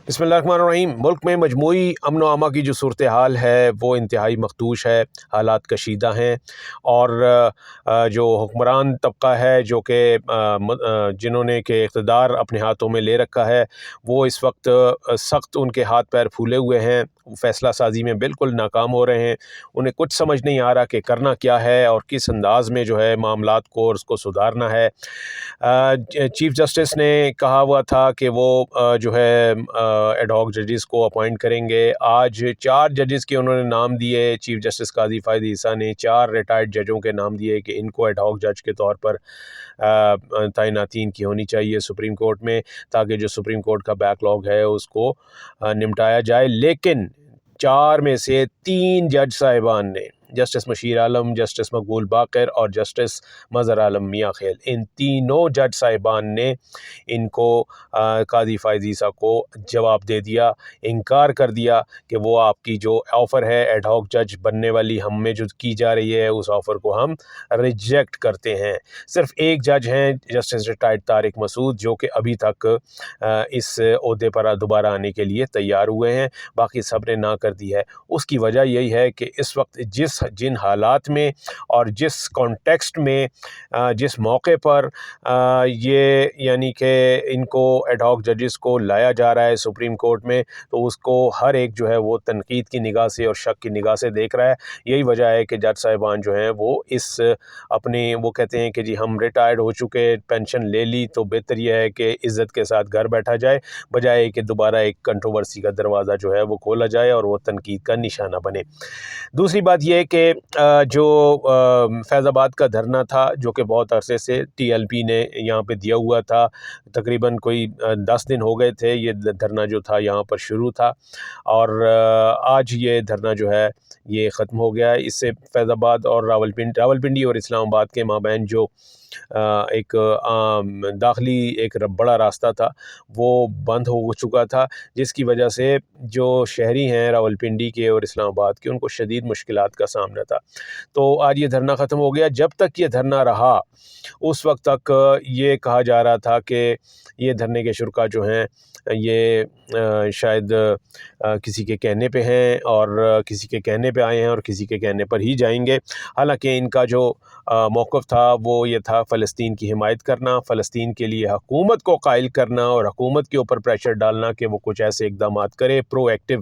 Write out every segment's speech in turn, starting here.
بسم اللہ الرحمن الرحیم۔ ملک میں مجموعی امن و امان کی جو صورتحال ہے وہ انتہائی مخدوش ہے، حالات کشیدہ ہیں، اور جو حکمران طبقہ ہے جو کہ جنہوں نے کہ اقتدار اپنے ہاتھوں میں لے رکھا ہے، وہ اس وقت سخت ان کے ہاتھ پیر پھولے ہوئے ہیں، فیصلہ سازی میں بالکل ناکام ہو رہے ہیں۔ انہیں کچھ سمجھ نہیں آ رہا کہ کرنا کیا ہے اور کس انداز میں جو ہے معاملات کو اور اس کو سدھارنا ہے۔ چیف جسٹس نے کہا ہوا تھا کہ وہ جو ہے ایڈ ہاک ججز کو اپوائنٹ کریں گے۔ آج 4 ججز کے انہوں نے نام دیے۔ چیف جسٹس قاضی فائد عیسیٰ نے 4 ریٹائرڈ ججوں کے نام دیے کہ ان کو ایڈ ہاک جج کے طور پر تعیناتی ان کی ہونی چاہیے سپریم کورٹ میں، تاکہ جو سپریم کورٹ کا بیک لاگ ہے اس کو نمٹایا جائے۔ لیکن 4 میں سے 3 جج صاحبان نے، جسٹس مشیر عالم، جسٹس مقبول باقر اور جسٹس مظہر عالم میاں خیل، ان تینوں جج صاحبان نے ان کو قاضی فائز عیسیٰ کو جواب دے دیا، انکار کر دیا کہ وہ آپ کی جو آفر ہے ایڈ ہاک جج بننے والی ہم میں جو کی جا رہی ہے اس آفر کو ہم ریجیکٹ کرتے ہیں۔ صرف ایک جج ہیں جسٹس ریٹائرڈ طارق مسعود، جو کہ ابھی تک اس عہدے پر دوبارہ آنے کے لیے تیار ہوئے ہیں، باقی سب نے نہ کر دی ہے۔ اس کی وجہ یہی ہے کہ اس وقت جن حالات میں اور جس کانٹیکسٹ میں جس موقع پر یہ یعنی کہ ان کو ایڈ ہاک ججز کو لایا جا رہا ہے سپریم کورٹ میں، تو اس کو ہر ایک جو ہے وہ تنقید کی نگاہ سے اور شک کی نگاہ سے دیکھ رہا ہے۔ یہی وجہ ہے کہ جج صاحبان جو ہیں وہ وہ کہتے ہیں کہ جی ہم ریٹائرڈ ہو چکے، پینشن لے لی، تو بہتر یہ ہے کہ عزت کے ساتھ گھر بیٹھا جائے، بجائے کہ دوبارہ ایک کنٹروورسی کا دروازہ جو ہے وہ کھولا جائے اور وہ تنقید کا نشانہ بنے۔ دوسری بات یہ کہ جو فیض آباد کا دھرنا تھا، جو کہ بہت عرصے سے ٹی ایل پی نے یہاں پہ دیا ہوا تھا، تقریباً کوئی 10 دن ہو گئے تھے یہ دھرنا جو تھا یہاں پر شروع تھا، اور آج یہ دھرنا جو ہے یہ ختم ہو گیا ہے۔ اس سے فیض آباد اور راولپنڈی اور اسلام آباد کے مابین جو ایک داخلی ایک بڑا راستہ تھا وہ بند ہو چکا تھا، جس کی وجہ سے جو شہری ہیں راولپنڈی کے اور اسلام آباد کے، ان کو شدید مشکلات کا سامنا تھا۔ تو آج یہ دھرنا ختم ہو گیا۔ جب تک یہ دھرنا رہا اس وقت تک یہ کہا جا رہا تھا کہ یہ دھرنے کے شرکا جو ہیں یہ شاید کسی کے کہنے پہ ہیں اور کسی کے کہنے پہ آئے ہیں اور کسی کے کہنے پر ہی جائیں گے۔ حالانکہ ان کا جو موقف تھا وہ یہ تھا فلسطین کی حمایت کرنا، فلسطین کے لیے حکومت کو قائل کرنا اور حکومت کے اوپر پریشر ڈالنا کہ وہ کچھ ایسے اقدامات کرے، پرو ایکٹیو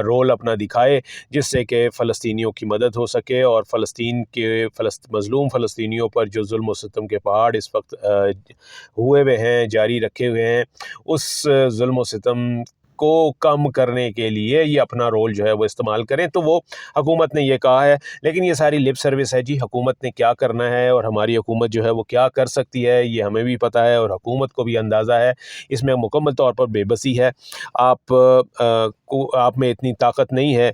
رول اپنا دکھائے، جس سے کہ فلسطینیوں کی مدد ہو سکے اور فلسطین کے مظلوم فلسطینیوں پر جو ظلم و ستم کے پہاڑ اس وقت ہوئے ہوئے ہیں، جاری رکھے ہوئے ہیں، اس ظلم و ستم کو کم کرنے کے لیے یہ اپنا رول جو ہے وہ استعمال کریں۔ تو وہ حکومت نے یہ کہا ہے، لیکن یہ ساری لپ سروس ہے جی۔ حکومت نے کیا کرنا ہے اور ہماری حکومت جو ہے وہ کیا کر سکتی ہے یہ ہمیں بھی پتہ ہے اور حکومت کو بھی اندازہ ہے۔ اس میں مکمل طور پر بے بسی ہے۔ آپ میں اتنی طاقت نہیں ہے،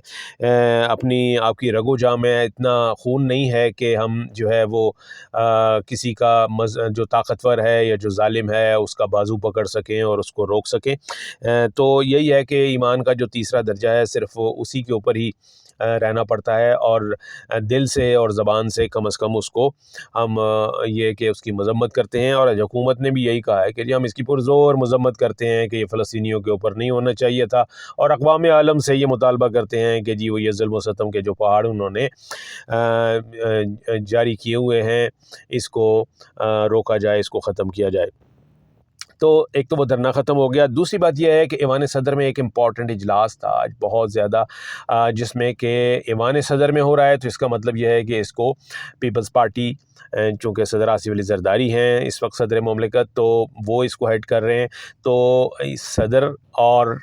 آپ کی رگ و جاں میں اتنا خون نہیں ہے کہ ہم جو ہے وہ کسی کا جو طاقتور ہے یا جو ظالم ہے اس کا بازو پکڑ سکیں اور اس کو روک سکیں۔ تو یہی ہے کہ ایمان کا جو تیسرا درجہ ہے صرف اسی کے اوپر ہی رہنا پڑتا ہے، اور دل سے اور زبان سے کم از کم اس کو ہم یہ کہ اس کی مذمت کرتے ہیں۔ اور حکومت نے بھی یہی کہا ہے کہ جی ہم اس کی پرزور مذمت کرتے ہیں کہ یہ فلسطینیوں کے اوپر نہیں ہونا چاہیے تھا، اور اقوام عالم سے یہ مطالبہ کرتے ہیں کہ جی وہ یہ ظلم و ستم کے جو پہاڑ انہوں نے جاری کیے ہوئے ہیں اس کو روکا جائے، اس کو ختم کیا جائے۔ تو ایک تو وہ دھرنا ختم ہو گیا۔ دوسری بات یہ ہے کہ ایوان صدر میں ایک امپورٹنٹ اجلاس تھا آج بہت زیادہ، جس میں کہ ایوان صدر میں ہو رہا ہے، تو اس کا مطلب یہ ہے کہ اس کو پیپلز پارٹی، چونکہ صدر آصف علی زرداری ہیں اس وقت صدر مملکت، تو وہ اس کو ہیڈ کر رہے ہیں۔ تو صدر اور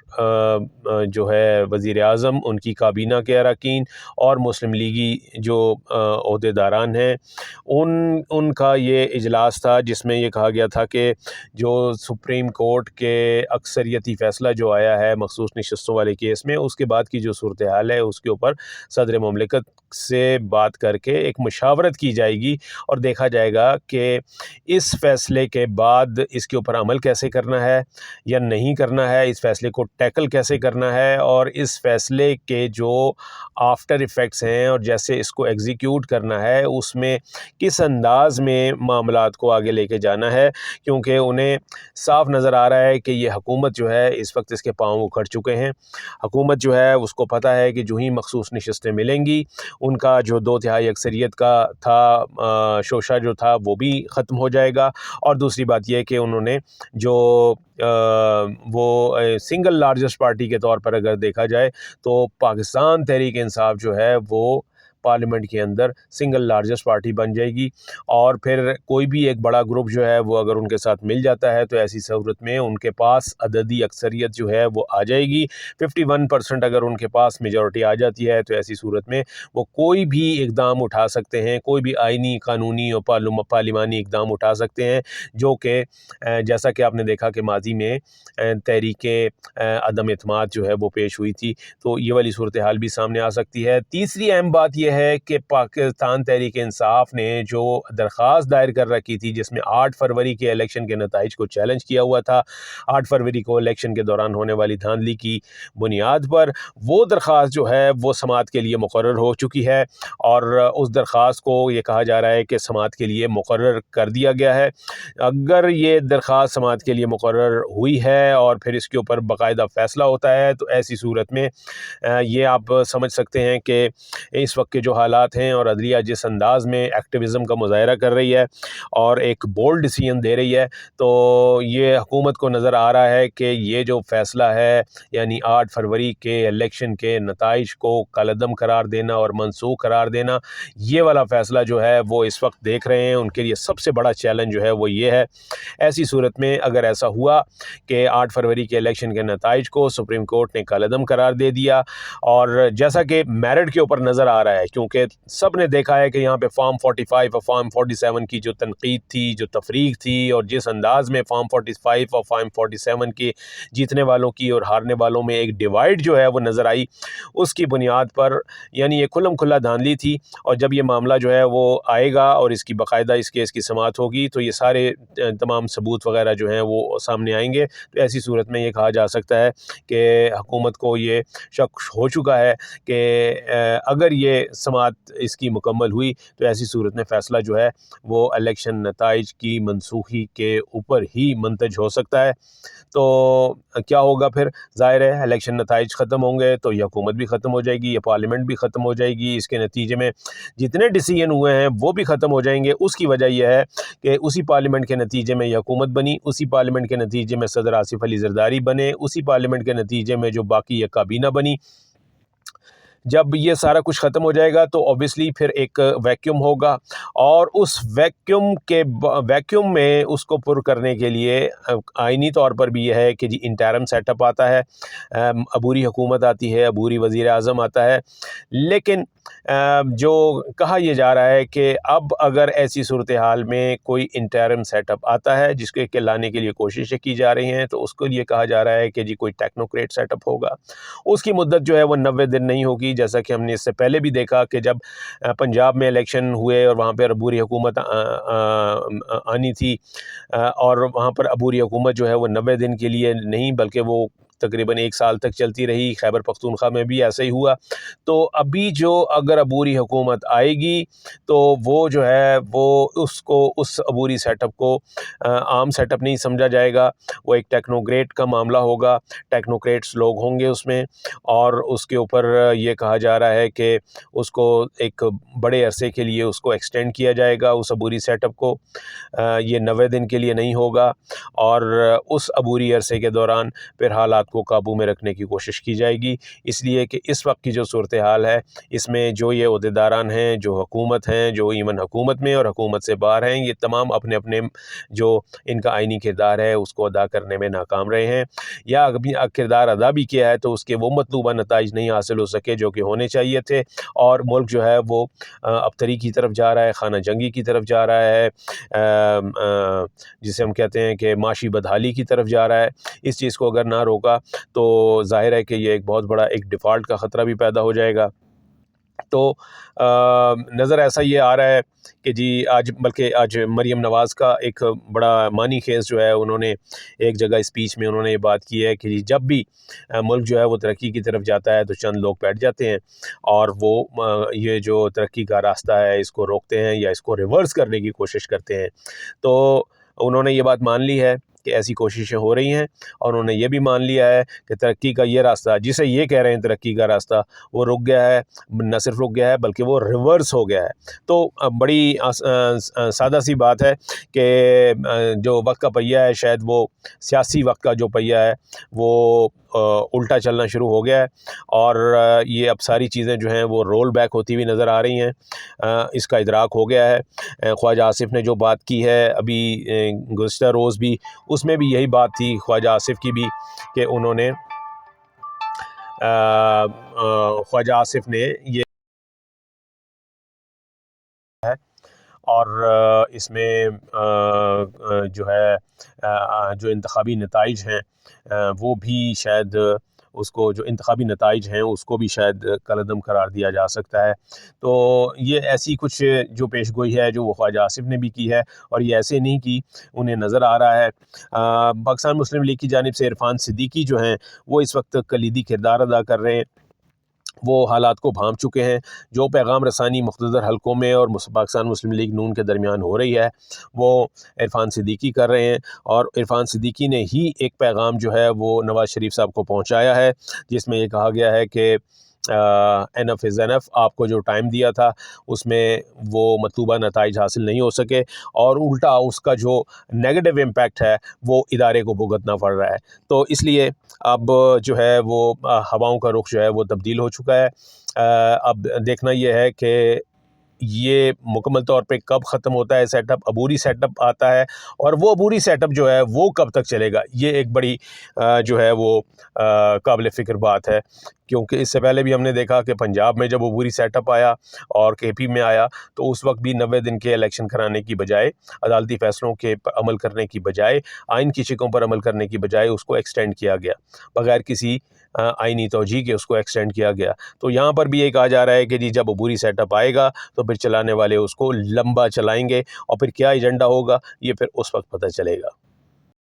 جو ہے وزیر اعظم، ان کی کابینہ کے اراکین اور مسلم لیگی جو عہدے داران ہیں، ان کا یہ اجلاس تھا، جس میں یہ کہا گیا تھا کہ جو سپریم کورٹ کے اکثریتی فیصلہ جو آیا ہے مخصوص نشستوں والے کیس میں، اس کے بعد کی جو صورتحال ہے اس کے اوپر صدر مملکت سے بات کر کے ایک مشاورت کی جائے گی، اور دیکھا جائے گا کہ اس فیصلے کے بعد اس کے اوپر عمل کیسے کرنا ہے یا نہیں کرنا ہے، اس فیصلے کو ٹیکل کیسے کرنا ہے، اور اس فیصلے کے جو آفٹر ایفیکٹس ہیں اور جیسے اس کو ایگزیکیوٹ کرنا ہے اس میں کس انداز میں معاملات کو آگے لے کے جانا ہے، کیونکہ انہیں صاف نظر آ رہا ہے کہ یہ حکومت جو ہے اس وقت اس کے پاؤں اکھڑ چکے ہیں۔ حکومت جو ہے اس کو پتہ ہے کہ جو ہی مخصوص نشستیں ملیں گی ان کا جو 2/3 اکثریت کا تھا شوشہ جو تھا وہ بھی ختم ہو جائے گا، اور دوسری بات یہ ہے کہ انہوں نے جو وہ سنگل لارجسٹ پارٹی کے طور پر اگر دیکھا جائے تو پاکستان تحریک انصاف جو ہے وہ پارلیمنٹ کے اندر سنگل لارجسٹ پارٹی بن جائے گی، اور پھر کوئی بھی ایک بڑا گروپ جو ہے وہ اگر ان کے ساتھ مل جاتا ہے تو ایسی صورت میں ان کے پاس عددی اکثریت جو ہے وہ آ جائے گی۔ 51% اگر ان کے پاس میجورٹی آ جاتی ہے تو ایسی صورت میں وہ کوئی بھی اقدام اٹھا سکتے ہیں، کوئی بھی آئینی، قانونی اور پارلیمانی اقدام اٹھا سکتے ہیں، جو کہ جیسا کہ آپ نے دیکھا کہ ماضی میں تحریک عدم اعتماد جو ہے وہ پیش ہوئی تھی، تو یہ والی صورتحال بھی سامنے آ سکتی ہے۔ تیسری اہم بات یہ ہے کہ پاکستان تحریک انصاف نے جو درخواست دائر کر رکھی تھی جس میں 8 فروری کے الیکشن کے نتائج کو چیلنج کیا ہوا تھا، 8 فروری کو الیکشن کے دوران ہونے والی دھاندلی کی بنیاد پر، وہ درخواست جو ہے وہ سماعت کے لیے مقرر ہو چکی ہے، اور اس درخواست کو یہ کہا جا رہا ہے کہ سماعت کے لیے مقرر کر دیا گیا ہے۔ اگر یہ درخواست سماعت کے لیے مقرر ہوئی ہے اور پھر اس کے اوپر باقاعدہ فیصلہ ہوتا ہے تو ایسی صورت میں یہ آپ سمجھ سکتے ہیں کہ اس وقت کے جو حالات ہیں اور عدلیہ جس انداز میں ایکٹیویزم کا مظاہرہ کر رہی ہے اور ایک بولڈ ڈیسیژن دے رہی ہے، تو یہ حکومت کو نظر آ رہا ہے کہ یہ جو فیصلہ ہے، یعنی 8 فروری کے الیکشن کے نتائج کو کالعدم قرار دینا اور منسوخ قرار دینا، یہ والا فیصلہ جو ہے وہ اس وقت دیکھ رہے ہیں ان کے لیے سب سے بڑا چیلنج جو ہے وہ یہ ہے۔ ایسی صورت میں اگر ایسا ہوا کہ 8 فروری کے الیکشن کے نتائج کو سپریم کورٹ نے کالعدم قرار دے دیا، اور جیسا کہ میرٹ کے اوپر نظر آ رہا ہے، کیونکہ سب نے دیکھا ہے کہ یہاں پہ فارم 45 اور فارم 47 کی جو تنقید تھی، جو تفریق تھی، اور جس انداز میں فارم 45 اور فارم 47 کی جیتنے والوں کی اور ہارنے والوں میں ایک ڈیوائڈ جو ہے وہ نظر آئی، اس کی بنیاد پر یعنی یہ کھلم کھلا دھاندلی تھی، اور جب یہ معاملہ جو ہے وہ آئے گا اور اس کی باقاعدہ اس کیس کی سماعت ہوگی تو یہ سارے تمام ثبوت وغیرہ جو ہیں وہ سامنے آئیں گے، تو ایسی صورت میں یہ کہا جا سکتا ہے کہ حکومت کو یہ شک ہو چکا ہے کہ اگر یہ سماعت اس کی مکمل ہوئی تو ایسی صورت میں فیصلہ جو ہے وہ الیکشن نتائج کی منسوخی کے اوپر ہی منتج ہو سکتا ہے۔ تو کیا ہوگا پھر؟ ظاہر ہے الیکشن نتائج ختم ہوں گے تو یہ حکومت بھی ختم ہو جائے گی، یہ پارلیمنٹ بھی ختم ہو جائے گی، اس کے نتیجے میں جتنے ڈیسیژن ہوئے ہیں وہ بھی ختم ہو جائیں گے۔ اس کی وجہ یہ ہے کہ اسی پارلیمنٹ کے نتیجے میں یہ حکومت بنی، اسی پارلیمنٹ کے نتیجے میں صدر آصف علی زرداری بنے، اسی پارلیمنٹ کے نتیجے میں جو باقی یہ کابینہ بنی۔ جب یہ سارا کچھ ختم ہو جائے گا تو اوبیسلی پھر ایک ویکیوم ہوگا، اور اس ویکیوم میں اس کو پر کرنے کے لیے آئینی طور پر بھی یہ ہے کہ جی انٹرم سیٹ اپ آتا ہے، عبوری حکومت آتی ہے، عبوری وزیر اعظم آتا ہے، لیکن جو کہا یہ جا رہا ہے کہ اب اگر ایسی صورتحال میں کوئی انٹرم سیٹ اپ آتا ہے جس کے لانے کے لیے کوششیں کی جا رہی ہیں، تو اس کو یہ کہا جا رہا ہے کہ جی کوئی ٹیکنوکریٹ سیٹ اپ ہوگا، اس کی مدت جو ہے وہ 90 دن نہیں ہوگی، جیسا کہ ہم نے اس سے پہلے بھی دیکھا کہ جب پنجاب میں الیکشن ہوئے اور وہاں پر عبوری حکومت آنی تھی، اور وہاں پر عبوری حکومت جو ہے وہ 90 دن کے لیے نہیں بلکہ وہ تقریباً 1 سال تک چلتی رہی۔ خیبر پختونخوا میں بھی ایسا ہی ہوا۔ تو ابھی جو اگر عبوری حکومت آئے گی تو وہ جو ہے وہ اس عبوری سیٹ اپ کو عام سیٹ اپ نہیں سمجھا جائے گا، وہ ایک ٹیکنوکریٹ کا معاملہ ہوگا، ٹیکنوکریٹس لوگ ہوں گے اس میں، اور اس کے اوپر یہ کہا جا رہا ہے کہ اس کو ایک بڑے عرصے کے لیے اس کو ایکسٹینڈ کیا جائے گا، اس عبوری سیٹ اپ کو، یہ 90 دن کے لیے نہیں ہوگا، اور اس عبوری عرصے کے دوران پھر حالات کو قابو میں رکھنے کی کوشش کی جائے گی، اس لیے کہ اس وقت کی جو صورتحال ہے اس میں جو یہ عہدیداران ہیں، جو حکومت ہیں، جو ایون حکومت میں اور حکومت سے باہر ہیں، یہ تمام اپنے اپنے جو ان کا آئینی کردار ہے اس کو ادا کرنے میں ناکام رہے ہیں، یا ابھی کردار ادا بھی کیا ہے تو اس کے وہ مطلوبہ نتائج نہیں حاصل ہو سکے جو کہ ہونے چاہیے تھے، اور ملک جو ہے وہ ابتری کی طرف جا رہا ہے، خانہ جنگی کی طرف جا رہا ہے، جسے ہم کہتے ہیں کہ معاشی بدحالی کی طرف جا رہا ہے۔ اس چیز کو اگر نہ روکا تو ظاہر ہے کہ یہ ایک بہت بڑا ایک ڈیفالٹ کا خطرہ بھی پیدا ہو جائے گا۔ تو نظر ایسا یہ آ رہا ہے کہ جی آج مریم نواز کا ایک بڑا معنی خیز جو ہے انہوں نے ایک جگہ اسپیچ میں انہوں نے یہ بات کی ہے کہ جی جب بھی ملک جو ہے وہ ترقی کی طرف جاتا ہے تو چند لوگ بیٹھ جاتے ہیں اور وہ یہ جو ترقی کا راستہ ہے اس کو روکتے ہیں یا اس کو ریورس کرنے کی کوشش کرتے ہیں۔ تو انہوں نے یہ بات مان لی ہے کہ ایسی کوششیں ہو رہی ہیں، اور انہوں نے یہ بھی مان لیا ہے کہ ترقی کا یہ راستہ جسے یہ کہہ رہے ہیں ترقی کا راستہ، وہ رک گیا ہے، نہ صرف رک گیا ہے بلکہ وہ ریورس ہو گیا ہے۔ تو بڑی سادہ سی بات ہے کہ جو وقت کا پہیہ ہے، شاید وہ سیاسی وقت کا جو پہیہ ہے وہ الٹا چلنا شروع ہو گیا ہے، اور یہ اب ساری چیزیں جو ہیں وہ رول بیک ہوتی ہوئی نظر آ رہی ہیں۔ اس کا ادراک ہو گیا ہے۔ خواجہ آصف نے جو بات کی ہے ابھی گزشتہ روز بھی، اس میں بھی یہی بات تھی خواجہ آصف کی بھی، کہ انہوں نے خواجہ آصف نے یہ ہے، اور اس میں جو ہے جو انتخابی نتائج ہیں وہ بھی شاید اس کو، جو انتخابی نتائج ہیں اس کو بھی شاید کالعدم قرار دیا جا سکتا ہے۔ تو یہ ایسی کچھ جو پیش گوئی ہے جو وہ خواجہ آصف نے بھی کی ہے، اور یہ ایسے نہیں کی، انہیں نظر آ رہا ہے۔ پاکستان مسلم لیگ کی جانب سے عرفان صدیقی جو ہیں وہ اس وقت کلیدی کردار ادا کر رہے ہیں، وہ حالات کو بھانپ چکے ہیں۔ جو پیغام رسانی مختصر حلقوں میں اور پاکستان مسلم لیگ نون کے درمیان ہو رہی ہے وہ عرفان صدیقی کر رہے ہیں، اور عرفان صدیقی نے ہی ایک پیغام جو ہے وہ نواز شریف صاحب کو پہنچایا ہے، جس میں یہ کہا گیا ہے کہ انف از انف، آپ کو جو ٹائم دیا تھا اس میں وہ مطلوبہ نتائج حاصل نہیں ہو سکے، اور الٹا اس کا جو نیگیٹو امپیکٹ ہے وہ ادارے کو بھگتنا پڑ رہا ہے۔ تو اس لیے اب جو ہے وہ ہواؤں کا رخ جو ہے وہ تبدیل ہو چکا ہے۔ اب دیکھنا یہ ہے کہ یہ مکمل طور پہ کب ختم ہوتا ہے سیٹ اپ، عبوری سیٹ اپ آتا ہے، اور وہ عبوری سیٹ اپ جو ہے وہ کب تک چلے گا، یہ ایک بڑی جو ہے وہ قابل فکر بات ہے، کیونکہ اس سے پہلے بھی ہم نے دیکھا کہ پنجاب میں جب عبوری سیٹ اپ آیا اور کے پی میں آیا تو اس وقت بھی 90 دن کے الیکشن کرانے کی بجائے، عدالتی فیصلوں کے عمل کرنے کی بجائے، آئین کی شقوں پر عمل کرنے کی بجائے اس کو ایکسٹینڈ کیا گیا، بغیر کسی آئینی توجیہ کے اس کو ایکسٹینڈ کیا گیا۔ تو یہاں پر بھی یہ کہا جا رہا ہے کہ جی جب عبوری سیٹ اپ آئے گا تو پھر چلانے والے اس کو لمبا چلائیں گے، اور پھر کیا ایجنڈا ہوگا یہ پھر اس وقت پتہ چلے گا۔